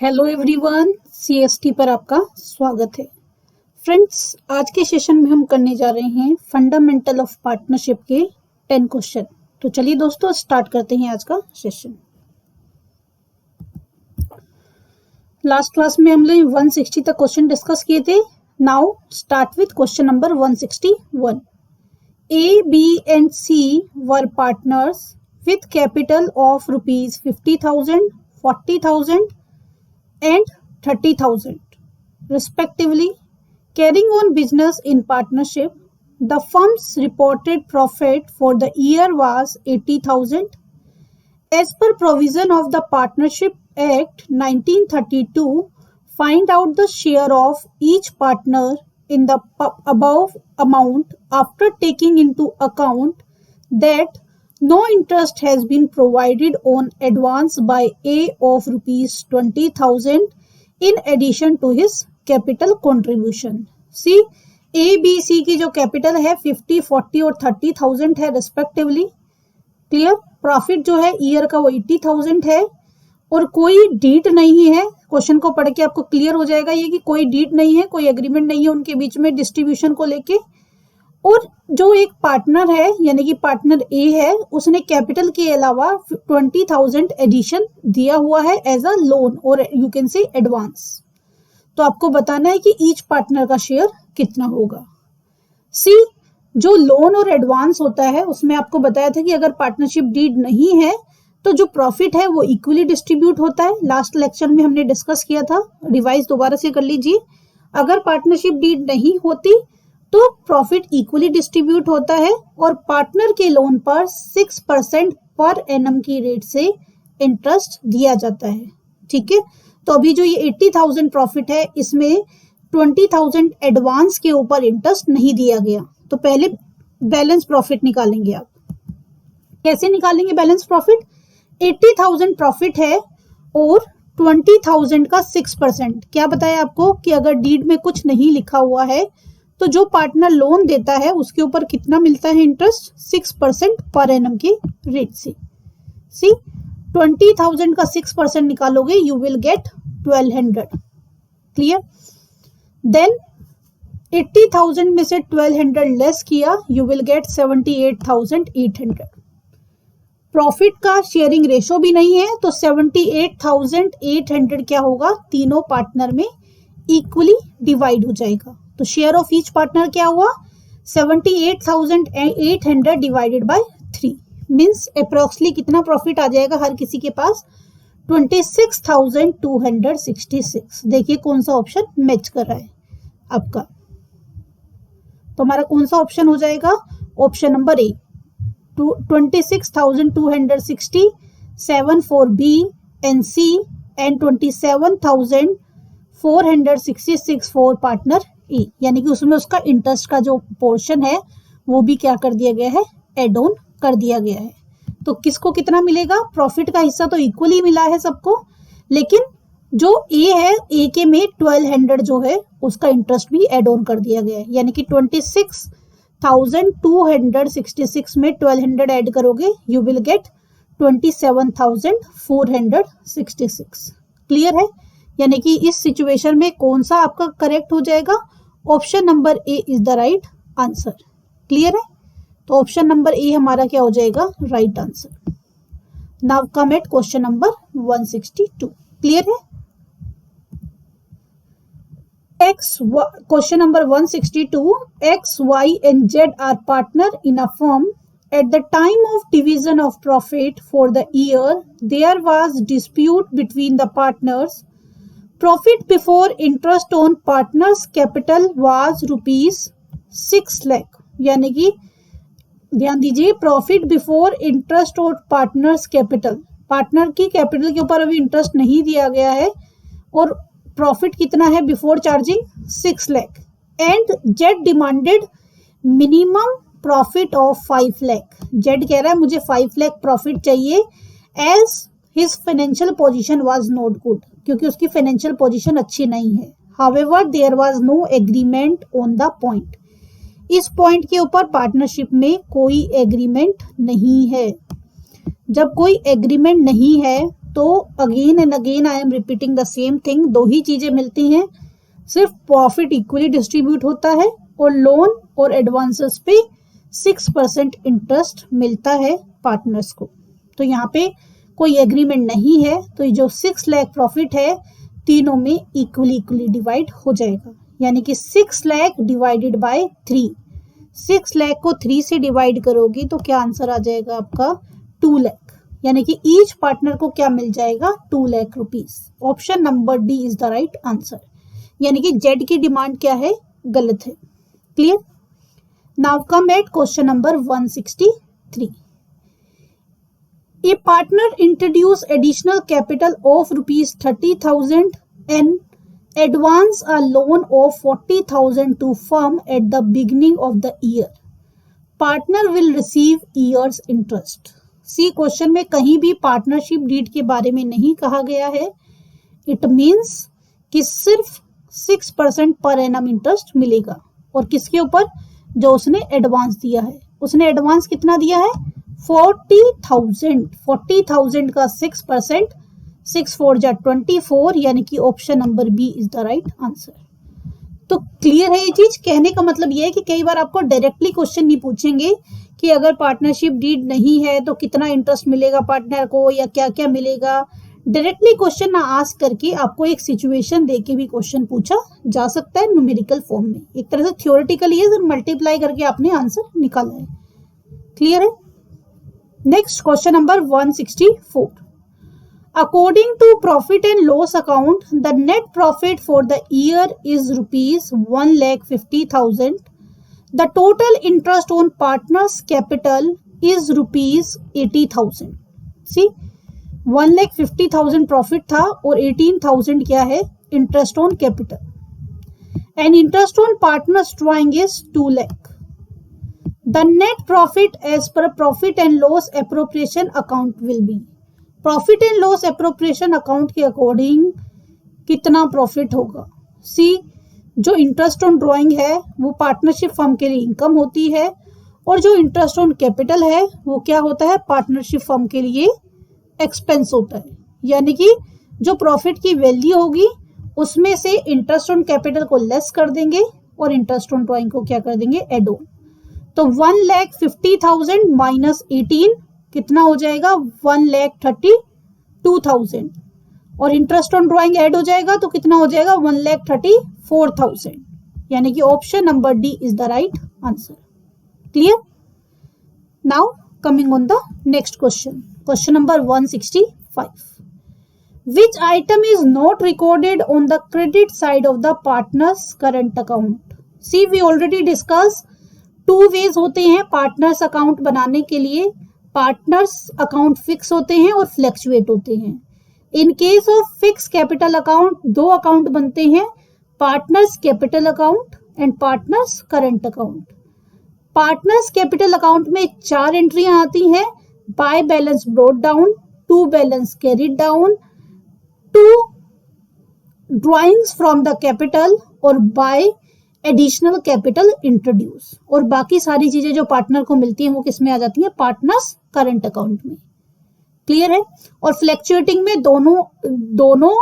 Hello everyone, CST पर आपका स्वागत है। फ्रेंड्स, आज के सेशन में हम करने जा रहे हैं फंडामेंटल ऑफ पार्टनरशिप के 10 क्वेश्चन। तो चलिए दोस्तों स्टार्ट करते हैं आज का सेशन। लास्ट क्लास में हमने 160 तक क्वेश्चन डिस्कस किए थे। Now start with question number 161। A, B and C were partners with capital of rupees 50,000, 40,000 and 30,000 respectively, carrying on business in partnership. The firm's reported profit for the year was 80,000. As per provision of the Partnership Act 1932, find out the share of each partner in the above amount after taking into account that no interest has been provided on advance by A of rupees 20,000 in addition to his capital contribution. See, A, B, C की जो capital है 50, 40 और 30,000 है respectively. Clear. Profit जो है year का वो 80,000 है और कोई डीट नहीं है। क्वेश्चन को पढ़ के आपको क्लियर हो जाएगा ये कि कोई डीट नहीं है, कोई एग्रीमेंट नहीं है उनके बीच में डिस्ट्रीब्यूशन को लेके। और जो एक पार्टनर है यानी कि पार्टनर ए है, उसने कैपिटल के अलावा 20,000 एडिशन दिया हुआ है एज अ लोन और यू कैन से एडवांस। तो आपको बताना है कि ईच पार्टनर का शेयर कितना होगा। सी, जो लोन और एडवांस होता है उसमें आपको बताया था कि अगर पार्टनरशिप डीड नहीं है तो जो प्रॉफिट है वो इक्वली डिस्ट्रीब्यूट होता है। लास्ट लेक्चर में हमने डिस्कस किया था, रिवाइज दोबारा से कर लीजिए। अगर पार्टनरशिप डीड नहीं होती तो प्रॉफिट इक्वली डिस्ट्रीब्यूट होता है और पार्टनर के लोन पर 6% पर एनम की रेट से इंटरेस्ट दिया जाता है। ठीक है, तो अभी जो ये 80,000 प्रॉफिट है इसमें 20,000 एडवांस के ऊपर इंटरेस्ट नहीं दिया गया। तो पहले बैलेंस प्रॉफिट निकालेंगे आप। कैसे निकालेंगे बैलेंस प्रॉफिट? 80,000 प्रॉफिट है और 20,000 का 6%। क्या बताया आपको कि अगर डीड में कुछ नहीं लिखा हुआ है तो जो पार्टनर लोन देता है उसके ऊपर कितना मिलता है इंटरेस्ट? 6% पर एनम के रेट से। सी, 20,000 का 6% निकालोगे you will get 1200। Clear. Then 80,000 में से 1200 लेस किया यू विल गेट 78,800। प्रॉफिट का शेयरिंग रेशो भी नहीं है तो 78,800 क्या होगा? तीनों पार्टनर में इक्वली डिवाइड हो जाएगा। तो शेयर ऑफ ईच पार्टनर क्या हुआ? 78,800 डिवाइडेड बाय 3 मीन्स अप्रोक्सीमेटली कितना प्रॉफिट आ जाएगा हर किसी के पास? 26,266। देखिए कौन सा ऑप्शन मैच कर रहा है आपका। तो हमारा कौन सा ऑप्शन हो जाएगा? Option number A, 26,260, 7 for B and C and 27,466 for partner A. यानी कि उसमें उसका इंटरेस्ट का जो पोर्शन है वो भी क्या कर दिया गया है? एड ऑन कर दिया गया है। तो किसको कितना मिलेगा? प्रॉफिट का हिस्सा तो इक्वली मिला है सबको, लेकिन जो ए है ए के में 1200 जो है उसका इंटरेस्ट भी एड ऑन कर दिया गया है। यानी कि 26,266 में 1200 ऐड करोगे यू विल गेट 27,466। क्लियर है? यानी कि इस सिचुएशन में कौन सा आपका करेक्ट हो जाएगा? Option number A is the right answer. Clear है? तो ऑप्शन नंबर ए हमारा क्या हो जाएगा? Right answer. Now come at question number 162। Clear है? Question number 162, X, Y and Z are partner in a firm. At the time of division of profit for the year, there was dispute between the partners. Profit before interest on partners capital was rupees 6 lakh। यानी कि ध्यान दीजिए, profit before interest और partners capital, partner की capital के ऊपर अभी interest नहीं दिया गया है और प्रॉफिट कितना है before charging? 6 lakh. And Z demanded minimum profit of 5 lakh. Z कह रहा है मुझे 5 लाख प्रॉफिट चाहिए as his financial position was not good, क्योंकि उसकी फाइनेंशियल पोजीशन अच्छी नहीं है। However there was no agreement on the point. इस पॉइंट के ऊपर पार्टनरशिप में कोई एग्रीमेंट नहीं है। जब कोई एग्रीमेंट नहीं है तो again and again I am repeating the same thing, दो ही चीजें मिलती हैं, सिर्फ प्रॉफिट इक्वली डिस्ट्रीब्यूट होता है और लोन और एडवांसेस पे 6% इंटरेस्ट मिलता है पार्टनर्स को। तो यहाँ पे कोई एग्रीमेंट नहीं है, तो ये जो 6 लाख प्रॉफिट है तीनों में इक्वली डिवाइड हो जाएगा, यानी कि 6 लाख डिवाइडेड बाय 3। 6 लाख को 3 से डिवाइड करोगी तो क्या आंसर आ जाएगा आपका 2 लाख, यानी कि ईच पार्टनर को क्या मिल जाएगा 2 lakh rupees. Option number D is the right answer, यानी कि जेड की डिमांड क्या है, गलत है। Clear. Now come at question number 163। A partner introduce additional capital of rupees 30,000 and advance a loan of 40,000 to firm at the beginning of the year. Partner will receive year's interest. See question में कहीं भी partnership deed के बारे में नहीं कहा गया है। इट मीन्स कि सिर्फ 6% पर एनम इंटरेस्ट मिलेगा, और किसके ऊपर, जो उसने एडवांस दिया है। उसने एडवांस कितना दिया है 40,000 का 6%, 6 4 जा 24, यानी कि option number B is the right answer. तो क्लियर है ये चीज। कहने का मतलब ये है कि कई बार आपको डायरेक्टली क्वेश्चन नहीं पूछेंगे कि अगर पार्टनरशिप डीड नहीं है तो कितना इंटरेस्ट मिलेगा पार्टनर को या क्या क्या मिलेगा। डायरेक्टली क्वेश्चन ना आस्क करके आपको एक सिचुएशन देके भी क्वेश्चन पूछा जा सकता है न्यूमेरिकल फॉर्म में। एक तरह से थ्योरेटिकली है, मल्टीप्लाई करके आपने आंसर निकाला है। क्लियर है। Next question number 164। According to profit and loss account, the net profit for the year is rupees 1,50,000. The total interest on partners' capital is rupees 80,000. See, 1,50,000 profit था और 18,000 क्या है interest on capital, and interest on partners drawing is 2 lakh. The net profit as per profit and loss appropriation account will be, profit and loss appropriation account के according कितना profit होगा। सी, जो interest on drawing है वो partnership firm के लिए income होती है, और जो इंटरेस्ट ऑन कैपिटल है वो क्या होता है पार्टनरशिप फर्म के लिए एक्सपेंस होता है। यानी कि जो प्रॉफिट की वैल्यू होगी उसमें से इंटरेस्ट ऑन कैपिटल को लेस कर देंगे और इंटरेस्ट ऑन ड्राइंग को क्या कर देंगे एड ऑन। तो 1,50,000 माइनस 18 कितना हो जाएगा 1,32,000, और इंटरेस्ट ऑन ड्राइंग ऐड हो जाएगा तो कितना हो जाएगा 1,34,000, यानी कि option number D is the right answer. Clear. Now coming on the next question, question number 165। Which item is not recorded on the credit side of the partner's current account? See, we already discussed 2 ways होते हैं partners account बनाने के लिए। Partners account fix होते हैं और fluctuate होते हैं। In case of fix capital account 2 account बनते हैं, partners capital account and partners current account. Partners capital account में 4 एंट्रियां आती हैं, by balance brought down, to balance carried down, to drawings from the capital और by additional capital introduce. और बाकी सारी चीजें जो पार्टनर को मिलती हैं वो किस में आ जाती हैं पार्टनर्स करंट अकाउंट में। क्लियर है। और फ्लैक्चुएटिंग में दोनों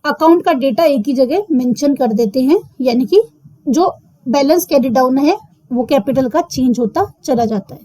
अकाउंट का डेटा एक ही जगह मेंशन कर देते हैं, यानी कि जो बैलेंस कैरी डाउन है वो कैपिटल का चेंज होता चला जाता है।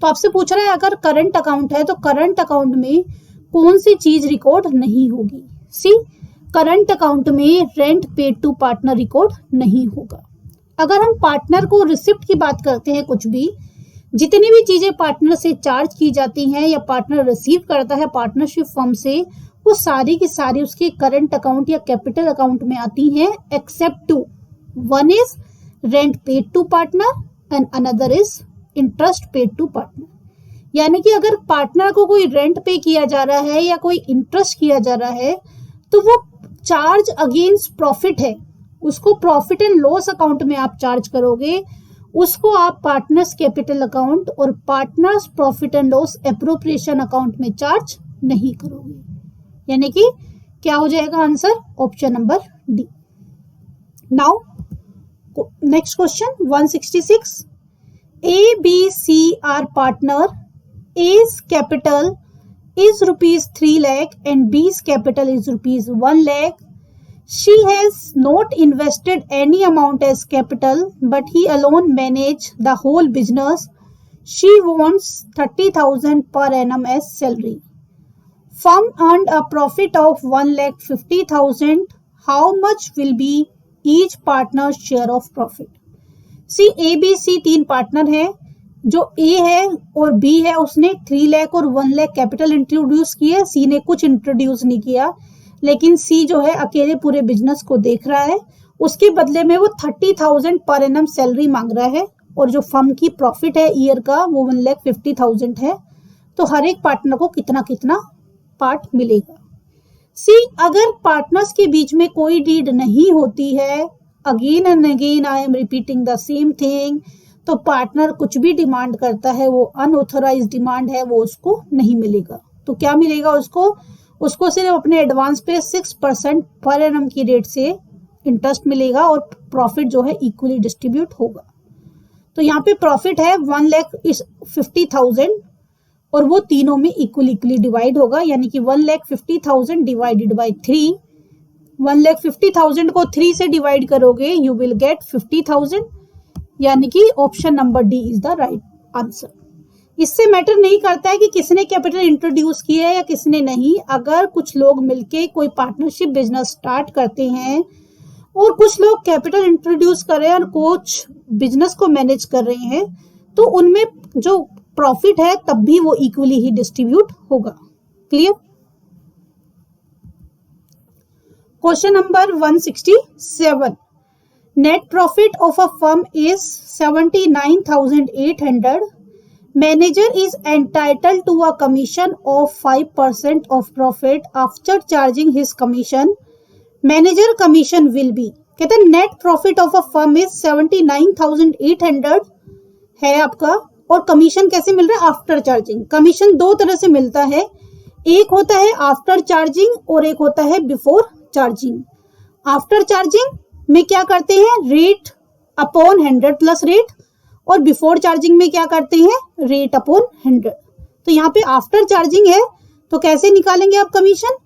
तो आपसे पूछ रहा है अगर करंट अकाउंट है तो करंट अकाउंट में कौन सी चीज रिकॉर्ड नहीं होगी। सी, करंट अकाउंट में rent paid to partner record नहीं होगा। अगर हम पार्टनर को रिसिप्ट की बात करते हैं, कुछ भी जितनी भी चीजें पार्टनर से चार्ज की जाती हैं या पार्टनर रिसीव करता है पार्टनरशिप फर्म से, वो सारी की सारी उसके करंट अकाउंट या कैपिटल अकाउंट में आती हैं, except 2। One is rent paid to partner and another is interest paid to partner. यानी कि अगर पार्टनर को कोई रेंट पे किया जा रहा है या कोई इंटरेस्ट किया जा रहा है तो वो चार्ज अगेंस्ट प्रॉफिट है, उसको प्रॉफिट एंड लॉस अकाउंट में आप चार्ज करोगे, उसको आप पार्टनर्स कैपिटल अकाउंट और partners profit and loss appropriation account में चार्ज नहीं करोगे। यानी कि क्या हो जाएगा answer option number D. Now next question 166। A, B, C are partner, A's capital is rupees 3 lakh and B's capital is rupees 1 lakh. She has not invested any amount as capital, but he alone manage the whole business. She wants 30,000 per annum as salary. Firm earned a profit of 1,50,000. How much will be each partner's share of profit? See A B C तीन partner है. जो ए है और B है उसने 3 लाख और 1 lakh capital introduce किया. सी ने कुछ इंट्रोड्यूस नहीं किया, लेकिन सी जो है अकेले पूरे बिजनेस को देख रहा है. उसके बदले में वो 30,000 पर एनम सैलरी मांग रहा है और जो फर्म की प्रॉफिट है ईयर का वो 1,50,000 है. तो हर एक पार्टनर को कितना कितना पार्ट मिलेगा. सी अगर पार्टनर्स के बीच में कोई डीड नहीं होती है, again and again I am repeating the same thing, तो पार्टनर कुछ भी डिमांड करता है वो अनऑथराइज्ड डिमांड है, वो उसको नहीं मिलेगा. तो क्या मिलेगा उसको सिर्फ अपने एडवांस पे 6% पर एनम की रेट से इंटरेस्ट मिलेगा और प्रॉफिट जो है इक्वली डिस्ट्रीब्यूट होगा. तो यहाँ पे प्रॉफिट है 1,50,000 और वो तीनों में इक्वली डिवाइड होगा, यानी कि 1,50,000 डिवाइडेड बाई 3. 1,50,000 को 3 से डिवाइड करोगे यू विल गेट 50,000, यानी कि option number D is the right answer. इससे मैटर नहीं करता है कि किसने कैपिटल इंट्रोड्यूस किया है या किसने नहीं. अगर कुछ लोग मिलके कोई पार्टनरशिप बिजनेस स्टार्ट करते हैं और कुछ लोग कैपिटल इंट्रोड्यूस कर रहे हैं और कुछ बिजनेस को मैनेज कर रहे हैं, तो उनमें जो प्रॉफिट है तब भी वो इक्वली ही डिस्ट्रीब्यूट होगा. Clear. Question number 167. Net profit of a firm is 79,800. Manager is entitled to a commission of 5% of profit after charging his commission. Manager commission will be. कहते हैं net profit of a firm is 79,800 है आपका, और commission कैसे मिल रहा है? After charging. Commission दो तरह से मिलता है, एक होता है आफ्टर चार्जिंग और एक होता है बिफोर चार्जिंग. आफ्टर चार्जिंग में क्या करते हैं? रेट अपॉन 100 प्लस रेट, और बिफोर चार्जिंग में क्या करते हैं? Rate upon 100. तो यहाँ पे आफ्टर चार्जिंग है, तो कैसे निकालेंगे आप commission?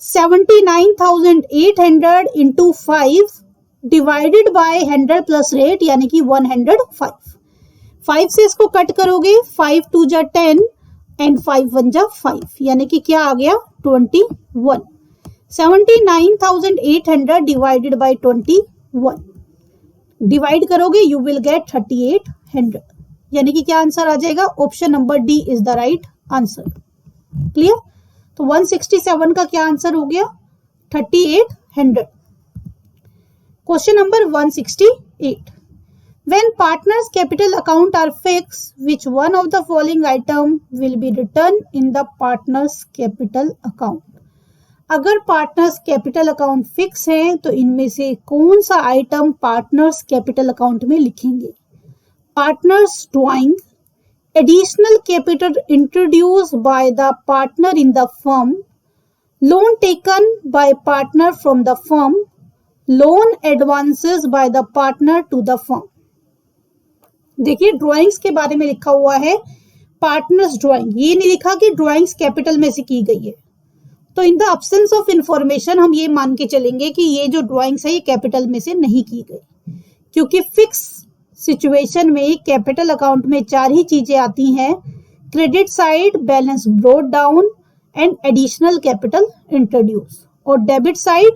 79,800 into 5 divided by 100 plus rate, यानी कि 105. 5 से इसको कट करोगे, 5 2 जा 10 एंड 5 1 जा 5, यानी कि क्या आ गया? 21. 79,800 डिवाइडेड बाय 21 डिवाइड करोगे यू विल गेट 3,800, यानी कि क्या आंसर आ जाएगा? Option number D is the right answer. Clear. तो 167 का क्या आंसर हो गया? 3,800. Question number 168. When partners capital account are fixed, which one of the following item will be written in the partners capital account? अगर partners capital account fix है तो इनमें से कौन सा आइटम पार्टनर्स कैपिटल अकाउंट में लिखेंगे? Partners drawing, additional capital introduce by the partner in the firm, loan taken by partner from the firm, loan advances by the partner to the firm. देखिए drawings के बारे में लिखा हुआ है partners drawing, ये नहीं लिखा कि ड्राइंग्स कैपिटल में से की गई है. तो in the absence of information हम ये मान के चलेंगे कि ये जो ड्राइंग्स है ये कैपिटल में से नहीं की गई, क्योंकि फिक्स सिचुएशन में कैपिटल अकाउंट में 4 ही चीजें आती हैं: credit side, balance brought down and additional capital introduce, और debit side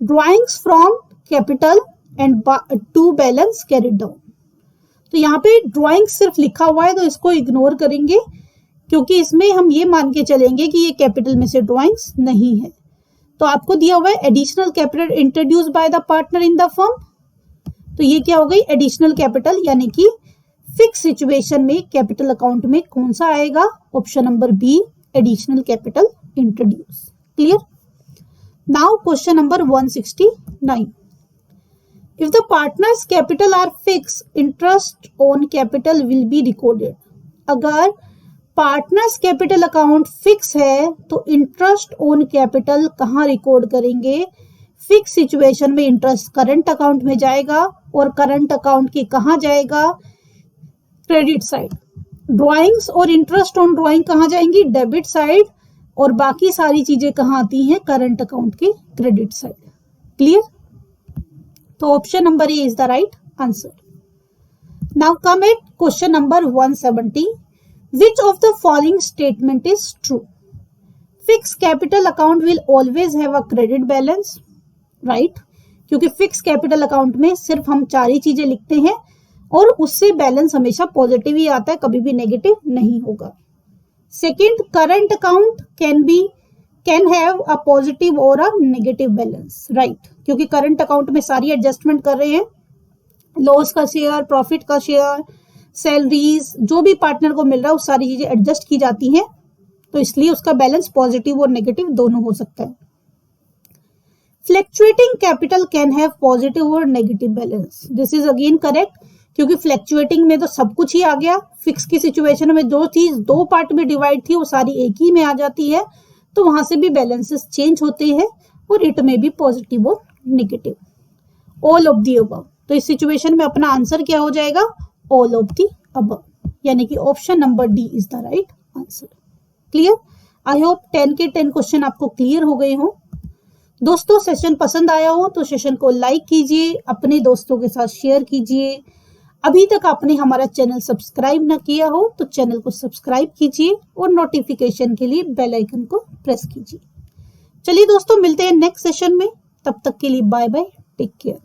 drawings from capital and to balance carried down. तो यहाँ पे ड्राइंग सिर्फ लिखा हुआ है तो इसको इग्नोर करेंगे, क्योंकि इसमें हम ये मान के चलेंगे कि ये कैपिटल में से ड्राइंग्स नहीं है. तो आपको दिया हुआ है additional capital introduce by the partner in the firm, तो ये क्या हो गई? एडिशनल कैपिटल, यानी कि फिक्स सिचुएशन में कैपिटल अकाउंट में कौन सा आएगा? Option number B, additional capital introduce. Clear. Now question number 169. If the partners capital are fixed, interest on capital will be recorded. अगर पार्टनर्स कैपिटल अकाउंट फिक्स है तो इंटरेस्ट ऑन कैपिटल कहाँ record करेंगे? Fix situation में interest current account में जाएगा, और current account के कहाँ जाएगा? Credit side. ड्राइंग्स और इंटरेस्ट ऑन ड्राइंग कहाँ जाएंगी? Debit side. और बाकी सारी चीजें कहाँ आती हैं, करंट अकाउंट के क्रेडिट साइड। क्लियर? तो option number A is the right answer. Now come at question number 170। Which of the following statement is true? Fix capital account will always have a credit balance, right, क्योंकि fix capital account में सिर्फ हम 4 ही चीजें लिखते हैं और उससे बैलेंस हमेशा पॉजिटिव ही आता है, कभी भी नेगेटिव नहीं होगा। Second, current account can have a positive और अ नेगेटिव बैलेंस, राइट, क्योंकि करंट अकाउंट में सारी एडजस्टमेंट कर रहे हैं, लॉस का शेयर, प्रॉफिट का शेयर, सैलरीज, जो भी पार्टनर को मिल रहा है वो सारी चीजें एडजस्ट की जाती हैं, तो इसलिए उसका बैलेंस पॉजिटिव और नेगेटिव दोनों हो सकता है। Fluctuating capital can have positive और negative balance, this is again correct, क्योंकि फ्लैक्चुएटिंग में तो सब कुछ ही आ गया, फिक्स की सिचुएशन में जो चीज 2 पार्ट में डिवाइड थी वो सारी एक ही में आ जाती है, तो वहां से भी बैलेंसेस चेंज होते हैं और इट में भी पॉजिटिव और negative, all of the above. तो इस सिचुएशन में अपना आंसर क्या हो जाएगा, ऑल ऑफ दी अबव, यानी कि option number D is the right answer. Clear? I hope 10 के 10 क्वेश्चन आपको क्लियर हो गए हों। दोस्तों, सेशन पसंद आया हो तो सेशन को लाइक कीजिए, अपने दोस्तों के साथ शेयर कीजिए। अभी तक आपने हमारा चैनल सब्सक्राइब ना किया हो तो चैनल को सब्सक्राइब कीजिए और नोटिफिकेशन के लिए बेल आइकन को प्रेस कीजिए। चलिए दोस्तों, मिलते हैं नेक्स्ट सेशन में, तब तक के लिए बाय बाय, टेक केयर।